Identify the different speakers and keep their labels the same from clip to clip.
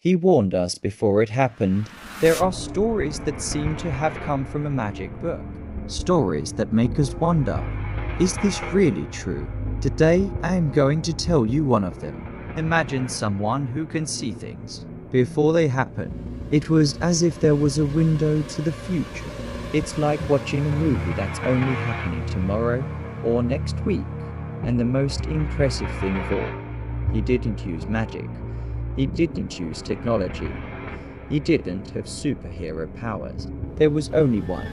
Speaker 1: He warned us before it happened. There are stories that seem to have come from a magic book. Stories that make us wonder, is this really true? Today, I am going to tell you one of them. Imagine someone who can see things before they happen. It was as if there was a window to the future. It's like watching a movie that's only happening tomorrow or next week. And the most impressive thing of all, he didn't use magic. He didn't use technology. He didn't have superhero powers. There was only one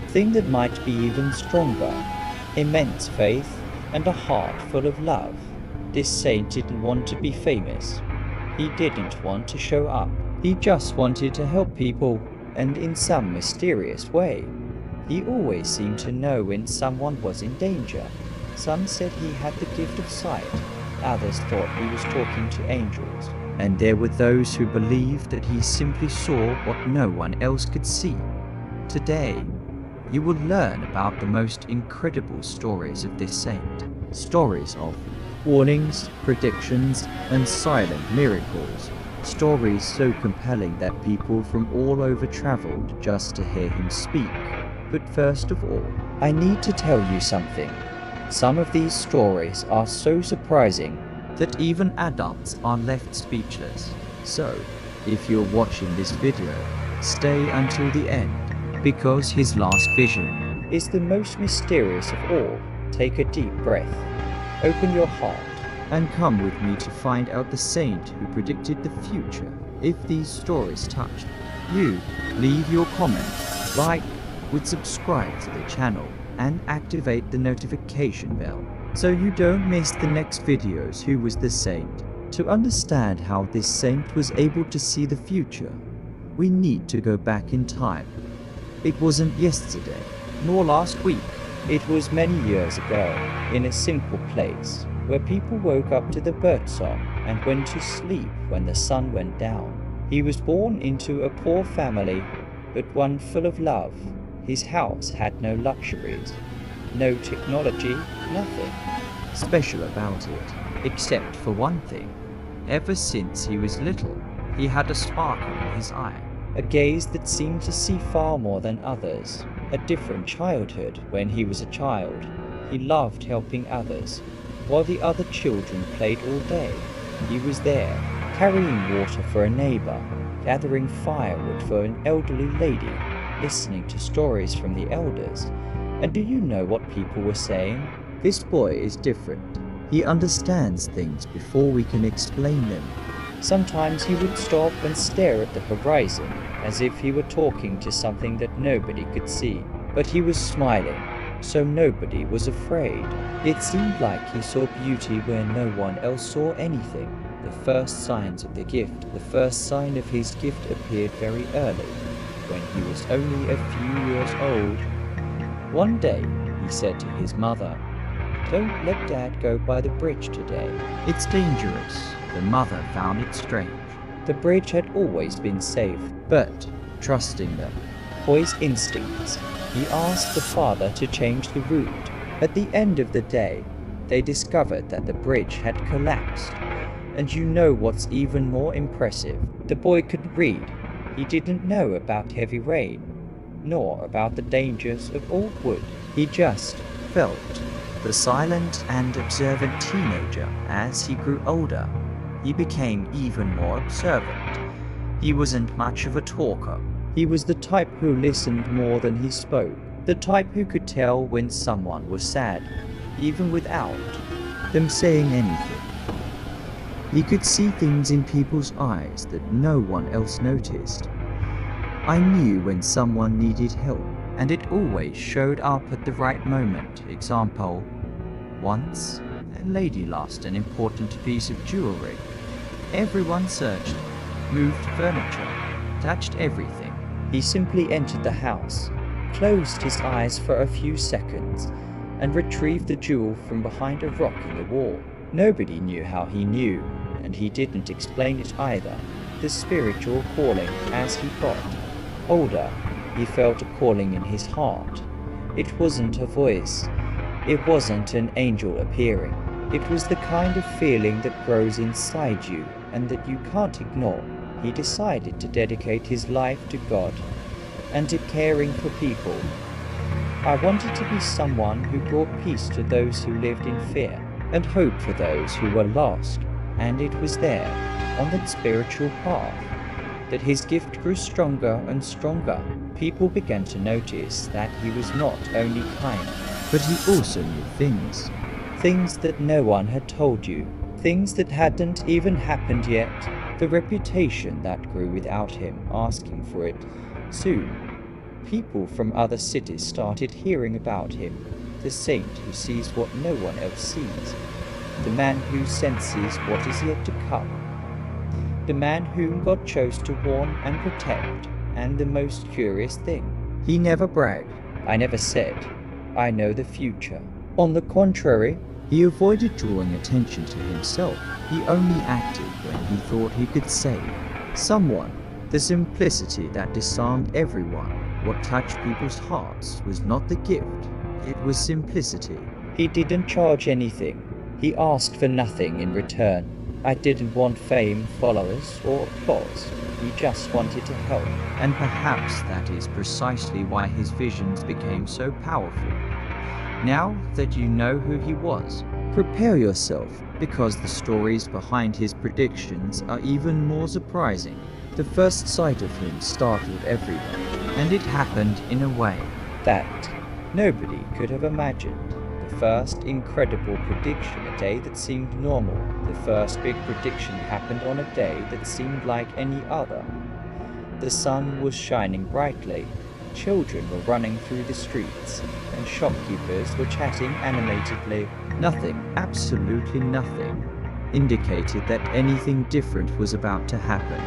Speaker 1: thing that might be even stronger: immense faith and a heart full of love. This saint didn't want to be famous. He didn't want to show up. He just wanted to help people, and in some mysterious way. He always seemed to know when someone was in danger. Some said he had the gift of sight. Others thought he was talking to angels. And there were those who believed that he simply saw what no one else could see. Today, you will learn about the most incredible stories of this saint. Stories of warnings, predictions, and silent miracles. Stories so compelling that people from all over traveled just to hear him speak. But first of all, I need to tell you something. Some of these stories are so surprising that even adults are left speechless. So, if you're watching this video, stay until the end, because his last vision is the most mysterious of all. Take a deep breath, open your heart, and come with me to find out the saint who predicted the future. If these stories touched you, leave your comment, like, subscribe to the channel, and activate the notification bell, so you don't miss the next videos. Who was the saint? To understand how this saint was able to see the future, we need to go back in time. It wasn't yesterday, nor last week. It was many years ago, in a simple place, where people woke up to the birdsong and went to sleep when the sun went down. He was born into a poor family, but one full of love. His house had no luxuries, no technology, nothing special about it, except for one thing. Ever since he was little, he had a sparkle in his eye, a gaze that seemed to see far more than others, a different childhood. When he was a child, he loved helping others. While the other children played all day, he was there, carrying water for a neighbor, gathering firewood for an elderly lady, listening to stories from the elders. And do you know what people were saying? This boy is different. He understands things before we can explain them. Sometimes he would stop and stare at the horizon, as if he were talking to something that nobody could see. But he was smiling, so nobody was afraid. It seemed like he saw beauty where no one else saw anything. The first signs of the gift, the first sign of his gift appeared very early, when he was only a few years old. One day, he said to his mother, "Don't let Dad go by the bridge today. It's dangerous." The mother found it strange. The bridge had always been safe, but, trusting the boy's instincts, he asked the father to change the route. At the end of the day, they discovered that the bridge had collapsed. And you know what's even more impressive? The boy could read. He didn't know about heavy rain, nor about the dangers of old wood. He just felt. The silent and observant teenager, as he grew older, he became even more observant. He wasn't much of a talker. He was the type who listened more than he spoke, the type who could tell when someone was sad, even without them saying anything. He could see things in people's eyes that no one else noticed. I knew when someone needed help, and it always showed up at the right moment. Example, once, a lady lost an important piece of jewelry. Everyone searched, moved furniture, touched everything. He simply entered the house, closed his eyes for a few seconds, and retrieved the jewel from behind a rock in the wall. Nobody knew how he knew, and he didn't explain it either. The spiritual calling. As he got older, he felt a calling in his heart. It wasn't a voice. It wasn't an angel appearing. It was the kind of feeling that grows inside you and that you can't ignore. he decided to dedicate his life to God and to caring for people. I wanted to be someone who brought peace to those who lived in fear and hope for those who were lost. And it was there, on that spiritual path, that his gift grew stronger and stronger. People began to notice that he was not only kind, but he also knew things. Things that no one had told you. Things that hadn't even happened yet. The reputation that grew without him asking for it. Soon, people from other cities started hearing about him. The saint who sees what no one else sees. The man who senses what is yet to come. The man whom God chose to warn and protect. And the most curious thing, he never bragged. I never said, I know the future. On the contrary, he avoided drawing attention to himself. He only acted when he thought he could save someone. The simplicity that disarmed everyone. What touched people's hearts was not the gift, it was simplicity. He didn't charge anything. He asked for nothing in return. I didn't want fame, followers, or applause. He just wanted to help. And perhaps that is precisely why his visions became so powerful. Now that you know who he was, prepare yourself, because the stories behind his predictions are even more surprising. The first sight of him startled everyone, and it happened in a way that nobody could have imagined. The first incredible prediction, a day that seemed normal. The first big prediction happened on a day that seemed like any other. The sun was shining brightly, children were running through the streets, and shopkeepers were chatting animatedly. Nothing, absolutely nothing, indicated that anything different was about to happen.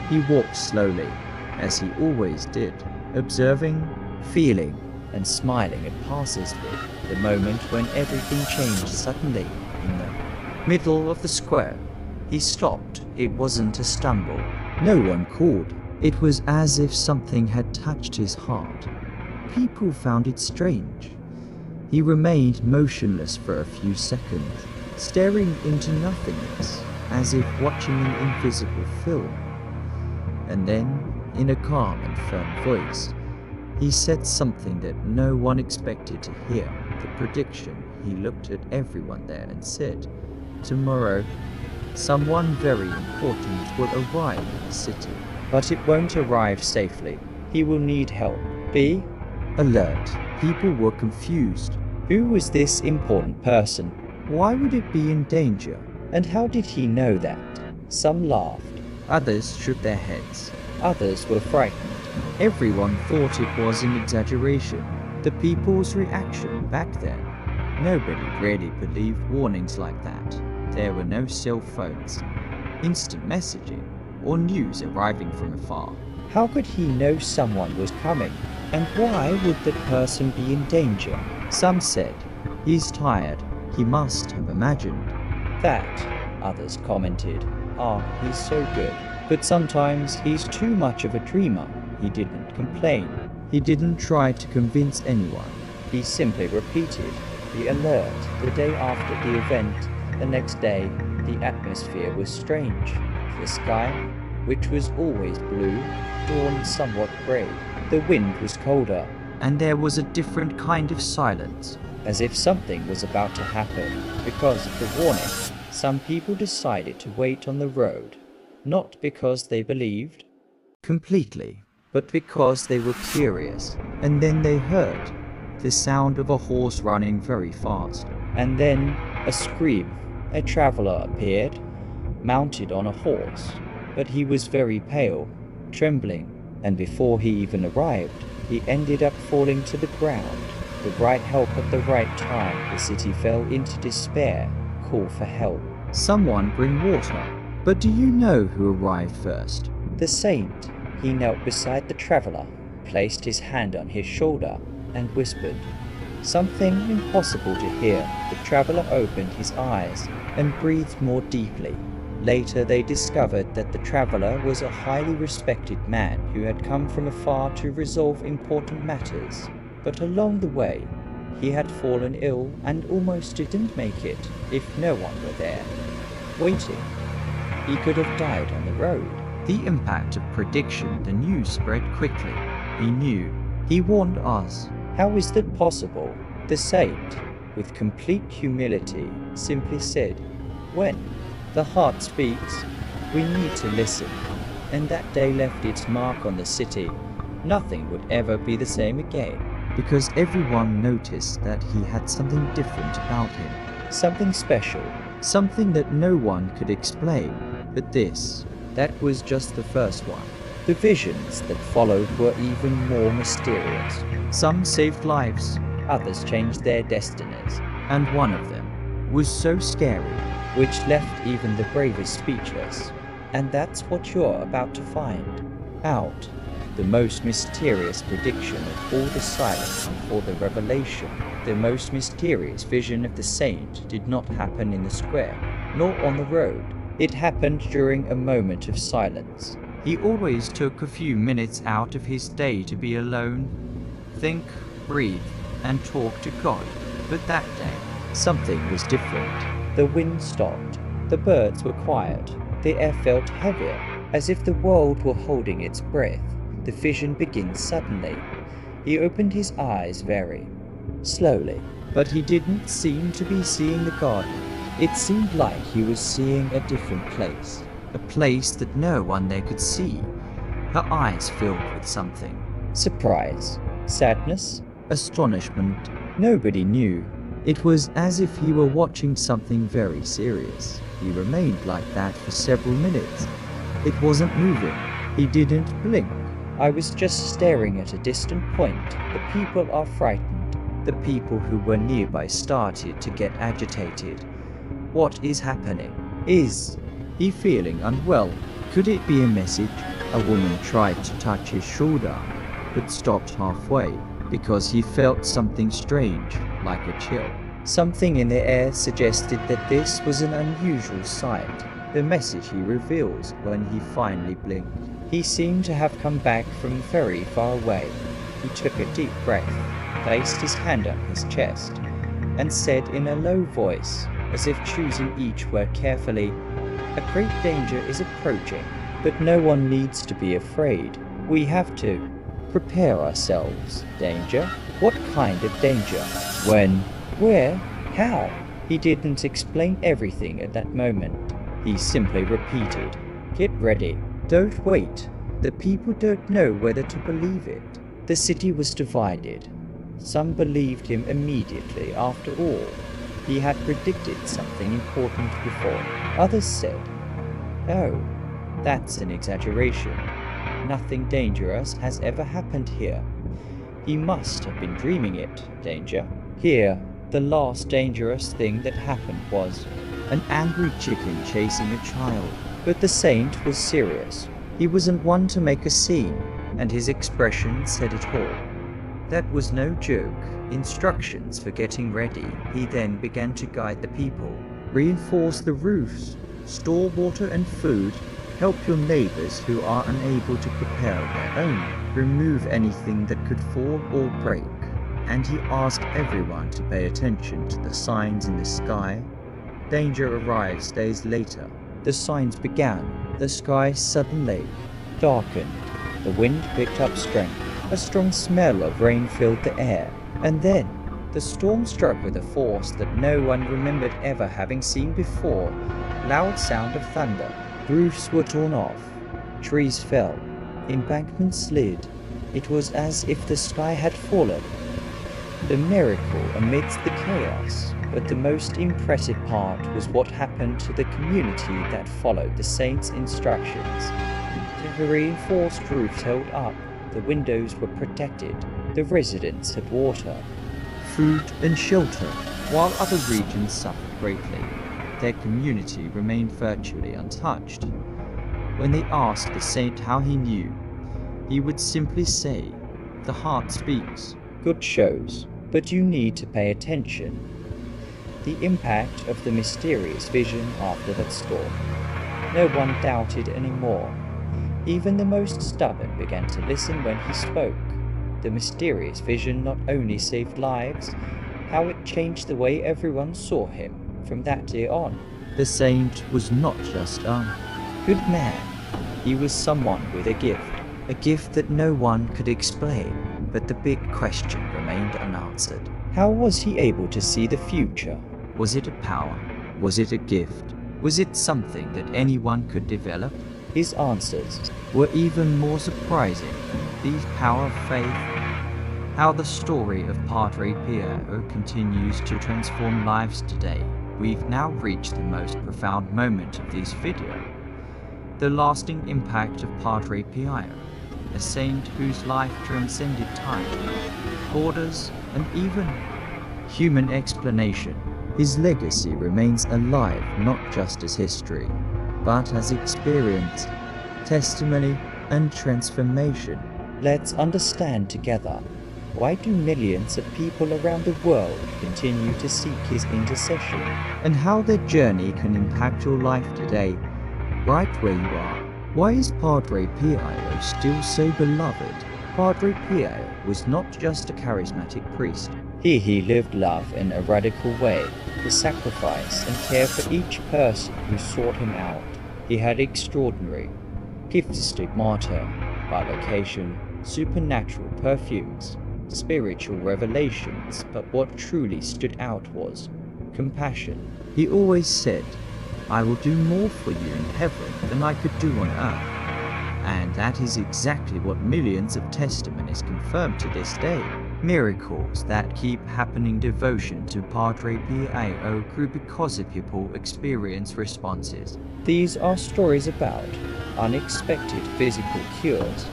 Speaker 1: He walked slowly, as he always did, observing, feeling, and smiling at passers-by. The moment when everything changed suddenly, in the middle of the square. He stopped. It wasn't a stumble. No one called. It was as if something had touched his heart. People found it strange. He remained motionless for a few seconds, staring into nothingness, as if watching an invisible film. And then, in a calm and firm voice, he said something that no one expected to hear. The prediction. He looked at everyone there and said, "Tomorrow, someone very important will arrive in the city. But it won't arrive safely. He will need help. Be alert." People were confused. Who was this important person? Why would it be in danger? And how did he know that? Some laughed. Others shook their heads. Others were frightened. Everyone thought it was an exaggeration. The people's reaction back then. Nobody really believed warnings like that. There were no cell phones, instant messaging, or news arriving from afar. How could he know someone was coming? And why would that person be in danger? Some said, "He's tired. He must have imagined that." Others commented, "He's so good. But sometimes he's too much of a dreamer." He didn't complain. He didn't try to convince anyone. He simply repeated, "Be alert." The day after the event, the next day, the atmosphere was strange. The sky, which was always blue, dawned somewhat grey. The wind was colder, and there was a different kind of silence, as if something was about to happen. Because of the warning, some people decided to wait on the road, not because they believed completely, but because they were curious. And then they heard the sound of a horse running very fast, and then a scream. A traveler appeared, mounted on a horse, but he was very pale, trembling, and before he even arrived, he ended up falling to the ground. The right help at the right time. The city fell into despair. Call for help. Someone bring water. But do you know who arrived first? The saint. He knelt beside the traveler, placed his hand on his shoulder, and whispered something impossible to hear. The traveler opened his eyes and breathed more deeply. Later they discovered that the traveler was a highly respected man who had come from afar to resolve important matters. But along the way, he had fallen ill and almost didn't make it if no one were there, waiting. He could have died on the road. The impact of prediction, the news spread quickly. He knew. He warned us. How is that possible? The saint, with complete humility, simply said, when the heart speaks, we need to listen. And that day left its mark on the city. Nothing would ever be the same again, because everyone noticed that he had something different about him. Something special, something that no one could explain. But that was just the first one. The visions that followed were even more mysterious. Some saved lives, others changed their destinies, and one of them was so scary, which left even the bravest speechless. And that's what you're about to find out. The most mysterious prediction of all the silence before the revelation. The most mysterious vision of the saint did not happen in the square, nor on the road. It happened during a moment of silence. He always took a few minutes out of his day to be alone, think, breathe, and talk to God. But that day, something was different. The wind stopped. The birds were quiet. The air felt heavier, as if the world were holding its breath. The vision begins suddenly. He opened his eyes very slowly, but he didn't seem to be seeing the garden. It seemed like he was seeing a different place, a place that no one there could see. Her eyes filled with something. Surprise, sadness, astonishment. Nobody knew. It was as if he were watching something very serious. He remained like that for several minutes. It wasn't moving. He didn't blink. I was just staring at a distant point. The people are frightened. The people who were nearby started to get agitated. What is happening? Is he feeling unwell? Could it be a message? A woman tried to touch his shoulder, but stopped halfway because he felt something strange, like a chill. Something in the air suggested that this was an unusual sight. The message he reveals when he finally blinked. He seemed to have come back from very far away. He took a deep breath, placed his hand on his chest, and said in a low voice, as if choosing each word carefully, "A great danger is approaching, but no one needs to be afraid. We have to prepare ourselves. Danger? What kind of danger? When? Where? How?" He didn't explain everything at that moment. He simply repeated, "Get ready. Don't wait." The people don't know whether to believe it. The city was divided. Some believed him immediately after all. He had predicted something important before. Others said, "Oh, that's an exaggeration. Nothing dangerous has ever happened here. He must have been dreaming it, danger." Here, the last dangerous thing that happened was an angry chicken chasing a child. But the saint was serious. He wasn't one to make a scene, and his expression said it all. That was no joke. Instructions for getting ready. He then began to guide the people. Reinforce the roofs, store water and food, help your neighbors who are unable to prepare their own, remove anything that could fall or break. And he asked everyone to pay attention to the signs in the sky. Danger arrives days later. The signs began. The sky suddenly darkened. The wind picked up strength. A strong smell of rain filled the air. And then, the storm struck with a force that no one remembered ever having seen before. Loud sound of thunder. Roofs were torn off. Trees fell. Embankments slid. It was as if the sky had fallen. The miracle amidst the chaos. But the most impressive part was what happened to the community that followed the saint's instructions. The reinforced roofs held up, the windows were protected, the residents had water, food and shelter, while other regions suffered greatly. Their community remained virtually untouched. When they asked the saint how he knew, he would simply say, "The heart speaks." Good shows, but you need to pay attention. The impact of the mysterious vision after that storm. No one doubted anymore. Even the most stubborn began to listen when he spoke. The mysterious vision not only saved lives, how it changed the way everyone saw him from that day on. The saint was not just a good man. He was someone with a gift that no one could explain, but the big question remained unanswered. How was he able to see the future? Was it a power? Was it a gift? Was it something that anyone could develop? His answers were even more surprising. The power of faith. How the story of Padre Pio continues to transform lives today. We've now reached the most profound moment of this video. The lasting impact of Padre Pio, a saint whose life transcended time, borders, and even human explanation. His legacy remains alive not just as history, but as experience, testimony, and transformation. Let's understand together, why do millions of people around the world continue to seek his intercession, and how their journey can impact your life today, right where you are? Why is Padre Pio still so beloved? Padre Pio was not just a charismatic priest. He lived love in a radical way, to sacrifice and care for each person who sought him out. He had extraordinary gifts, stigmata, bilocation, supernatural perfumes, spiritual revelations, but what truly stood out was compassion. He always said, "I will do more for you in heaven than I could do on earth." And that is exactly what millions of testimonies confirm to this day. Miracles that keep happening. Devotion to Padre Pio grew because of people experience responses. These are stories about unexpected physical cures,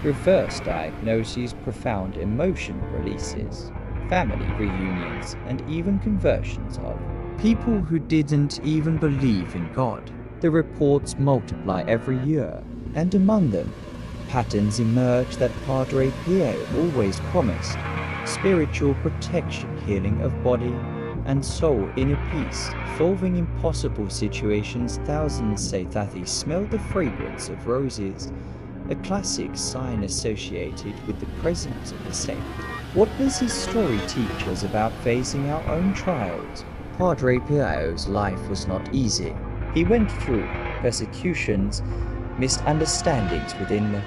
Speaker 1: reverse diagnoses, profound emotion releases, family reunions, and even conversions of people who didn't even believe in God. The reports multiply every year, and among them, patterns emerge that Padre Pio always promised: spiritual protection, healing of body and soul, inner peace, solving impossible situations. Thousands say that they smell the fragrance of roses, a classic sign associated with the presence of the saint. What does his story teach us about facing our own trials? Padre Pio's life was not easy. He went through persecutions, misunderstandings within the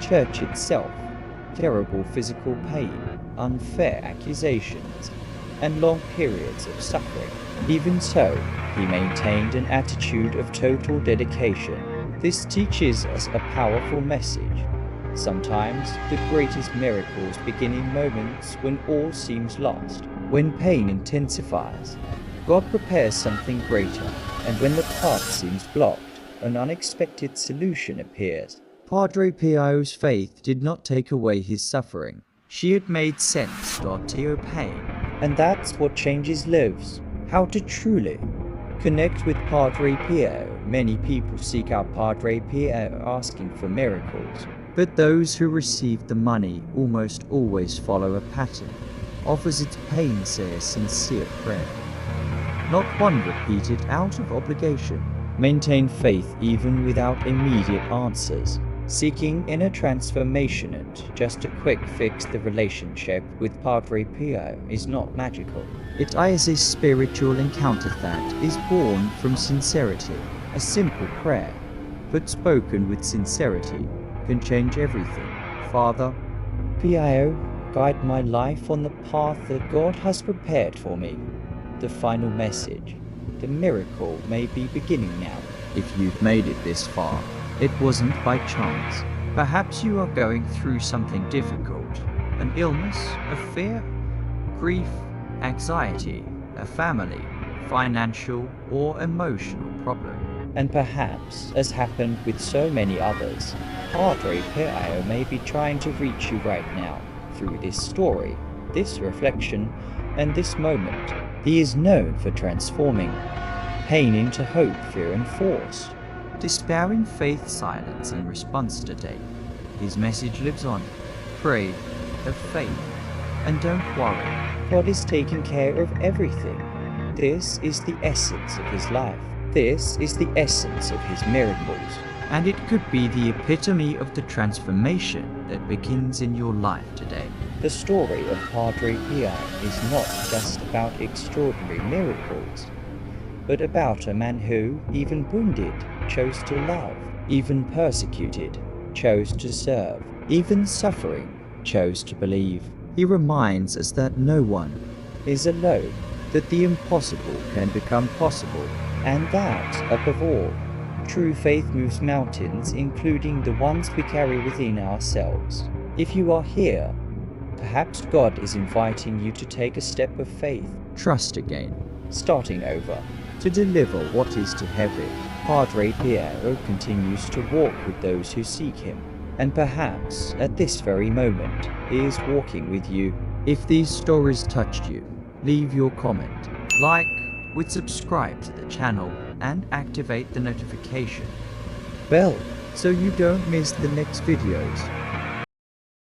Speaker 1: church itself, terrible physical pain, unfair accusations, and long periods of suffering. Even so, he maintained an attitude of total dedication. This teaches us a powerful message. Sometimes the greatest miracles begin in moments when all seems lost. When pain intensifies, God prepares something greater, and when the path seems blocked, an unexpected solution appears. Padre Pio's faith did not take away his suffering. She had made sense of your pain, and that's what changes lives. How to truly connect with Padre Pio. Many people seek out Padre Pio asking for miracles, but those who receive the money almost always follow a pattern. Offers its pain, says sincere prayer. Not one repeated out of obligation. Maintain faith even without immediate answers. Seeking inner transformation and just a quick fix. The relationship with Padre Pio is not magical. It is a spiritual encounter that is born from sincerity. A simple prayer, but spoken with sincerity, can change everything. Father Pio, guide my life on the path that God has prepared for me. The final message. The miracle may be beginning now. If you've made it this far, it wasn't by chance. Perhaps you are going through something difficult. An illness, a fear, grief, anxiety, a family, financial or emotional problem. And perhaps, as happened with so many others, Padre Pio may be trying to reach you right now through this story, this reflection, and this moment. He is known for transforming pain into hope, fear, and force. Despairing faith, silence, and response today. His message lives on. Pray, have faith, and don't worry. God is taking care of everything. This is the essence of his life. This is the essence of his miracles. And it could be the epitome of the transformation that begins in your life today. The story of Padre Pio is not just about extraordinary miracles, but about a man who, even wounded, chose to love. even persecuted, chose to serve, even suffering, chose to believe. He reminds us that no one is alone, that the impossible can become possible, and that, above all, true faith moves mountains, including the ones we carry within ourselves. If you are here, perhaps God is inviting you to take a step of faith, trust again, starting over. To deliver what is too heavy, Padre Pio continues to walk with those who seek him, and perhaps at this very moment he is walking with you. If these stories touched you, leave your comment, like, would subscribe to the channel, and activate the notification bell so you don't miss the next videos.